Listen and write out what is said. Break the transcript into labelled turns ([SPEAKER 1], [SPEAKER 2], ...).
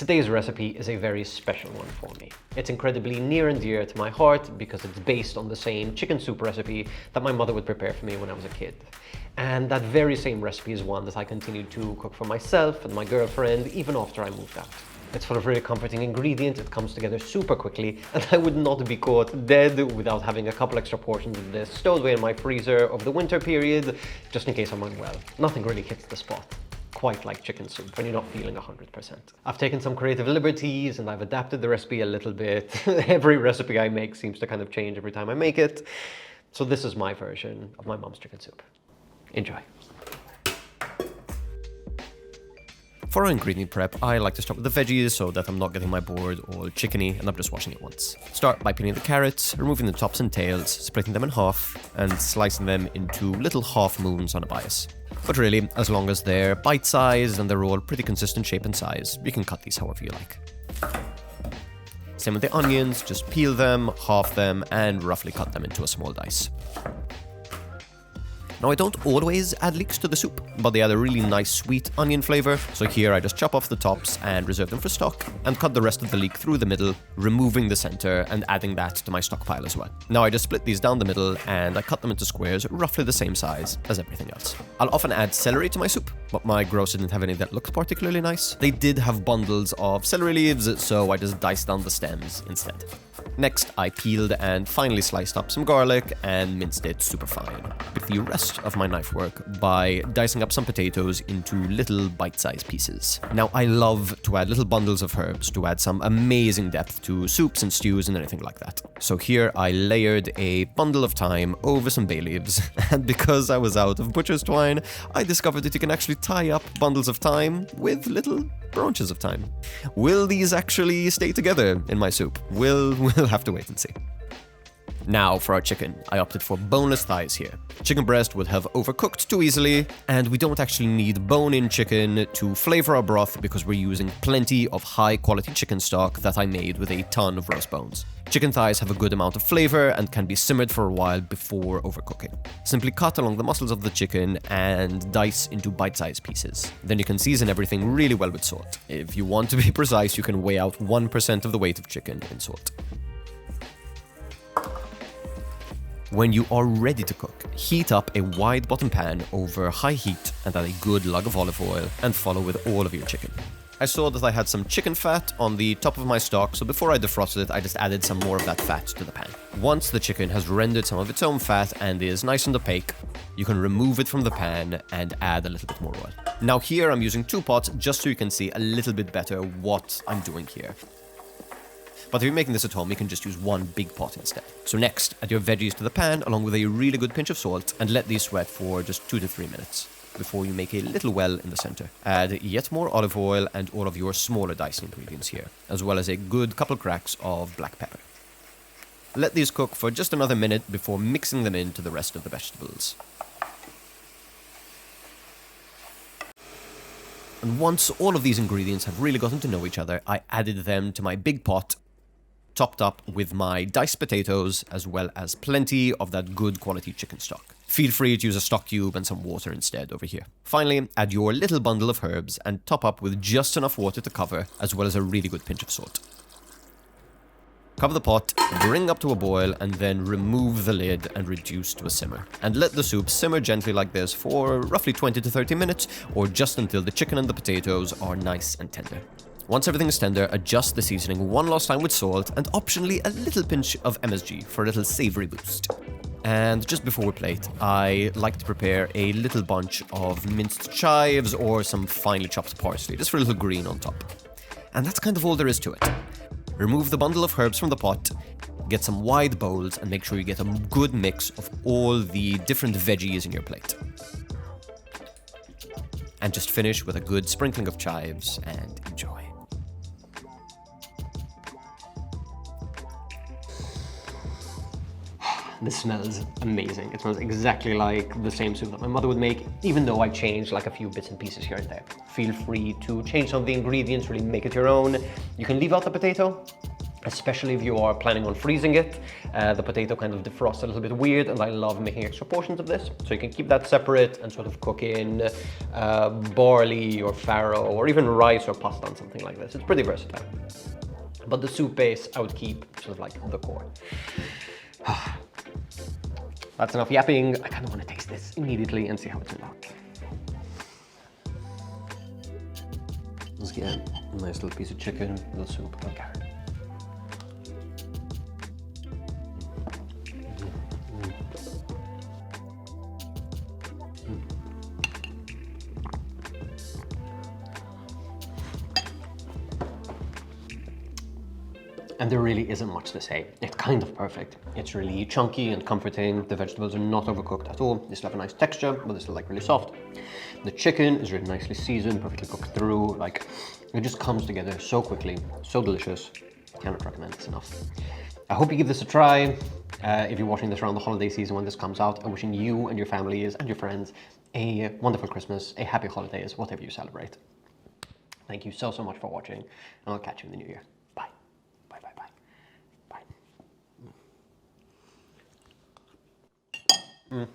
[SPEAKER 1] Today's recipe is a very special one for me. It's incredibly near and dear to my heart because it's based on the same chicken soup recipe that my mother would prepare for me when I was a kid. And that very same recipe is one that I continue to cook for myself and my girlfriend even after I moved out. It's full of really comforting ingredients, it comes together super quickly, and I would not be caught dead without having a couple extra portions of this stowed away in my freezer over the winter period, just in case I'm unwell. Nothing really hits the spot quite like chicken soup when you're not feeling 100%. I've taken some creative liberties and I've adapted the recipe a little bit. Every recipe I make seems to kind of change every time I make it. So this is my version of my mom's chicken soup. Enjoy.
[SPEAKER 2] For our ingredient prep, I like to start with the veggies so that I'm not getting my board all chickeny and I'm just washing it once. Start by peeling the carrots, removing the tops and tails, splitting them in half, and slicing them into little half moons on a bias. But really, as long as they're bite-sized and they're all pretty consistent shape and size, you can cut these however you like. Same with the onions, just peel them, half them, and roughly cut them into a small dice. Now I don't always add leeks to the soup, but they add a really nice sweet onion flavor, so here I just chop off the tops and reserve them for stock, and cut the rest of the leek through the middle, removing the center and adding that to my stockpile as well. Now I just split these down the middle and I cut them into squares roughly the same size as everything else. I'll often add celery to my soup, but my grocer didn't have any that looked particularly nice. They did have bundles of celery leaves, so I just diced down the stems instead. Next, I peeled and finely sliced up some garlic and minced it super fine. With the rest of my knife work by dicing up some potatoes into little bite-sized pieces. Now, I love to add little bundles of herbs to add some amazing depth to soups and stews and anything like that. So here I layered a bundle of thyme over some bay leaves, and because I was out of butcher's twine, I discovered that you can actually tie up bundles of thyme with little branches of thyme. Will these actually stay together in my soup? We'll have to wait and see. Now for our chicken, I opted for boneless thighs here. Chicken breast would have overcooked too easily, and we don't actually need bone-in chicken to flavor our broth because we're using plenty of high-quality chicken stock that I made with a ton of roast bones. Chicken thighs have a good amount of flavor and can be simmered for a while before overcooking. Simply cut along the muscles of the chicken and dice into bite-sized pieces. Then you can season everything really well with salt. If you want to be precise, you can weigh out 1% of the weight of chicken in salt. When you are ready to cook, heat up a wide bottom pan over high heat and add a good lug of olive oil and follow with all of your chicken. I saw that I had some chicken fat on the top of my stock, so before I defrosted it, I just added some more of that fat to the pan. Once the chicken has rendered some of its own fat and is nice and opaque, you can remove it from the pan and add a little bit more oil. Now here I'm using 2 pots just so you can see a little bit better what I'm doing here. But if you're making this at home, you can just use one big pot instead. So next, add your veggies to the pan along with a really good pinch of salt and let these sweat for just 2 to 3 minutes before you make a little well in the center. Add yet more olive oil and all of your smaller diced ingredients here, as well as a good couple cracks of black pepper. Let these cook for just another minute before mixing them into the rest of the vegetables. And once all of these ingredients have really gotten to know each other, I added them to my big pot, topped up with my diced potatoes, as well as plenty of that good quality chicken stock. Feel free to use a stock cube and some water instead over here. Finally, add your little bundle of herbs and top up with just enough water to cover, as well as a really good pinch of salt. Cover the pot, bring up to a boil, and then remove the lid and reduce to a simmer. And let the soup simmer gently like this for roughly 20 to 30 minutes, or just until the chicken and the potatoes are nice and tender. Once everything is tender, adjust the seasoning one last time with salt and optionally a little pinch of MSG for a little savory boost. And just before we plate, I like to prepare a little bunch of minced chives or some finely chopped parsley, just for a little green on top. And that's kind of all there is to it. Remove the bundle of herbs from the pot, get some wide bowls, and make sure you get a good mix of all the different veggies in your plate. And just finish with a good sprinkling of chives and enjoy.
[SPEAKER 1] This smells amazing. It smells exactly like the same soup that my mother would make, even though I changed like a few bits and pieces here and there. Feel free to change some of the ingredients, really make it your own. You can leave out the potato. especially if you are planning on freezing it. The potato kind of defrosts a little bit weird, and I love making extra portions of this. So you can keep that separate and sort of cook in barley or farro or even rice or pasta and something like this. It's pretty versatile. But the soup base, I would keep sort of like the core. That's enough yapping. I kind of want to taste this immediately and see how it turns out. Let's get a nice little piece of chicken, a little soup, a carrot. And there really isn't much to say. It's kind of perfect. It's really chunky and comforting. The vegetables are not overcooked at all. They still have a nice texture, but they're still like really soft. The chicken is really nicely seasoned, perfectly cooked through. Like, it just comes together so quickly, so delicious. Cannot recommend this enough. I hope you give this a try. If you're watching this around the holiday season when this comes out, I'm wishing you and your families and your friends a wonderful Christmas, a happy holidays, whatever you celebrate. Thank you so much for watching, and I'll catch you in the new year. Bye. Bye, bye, bye. Bye.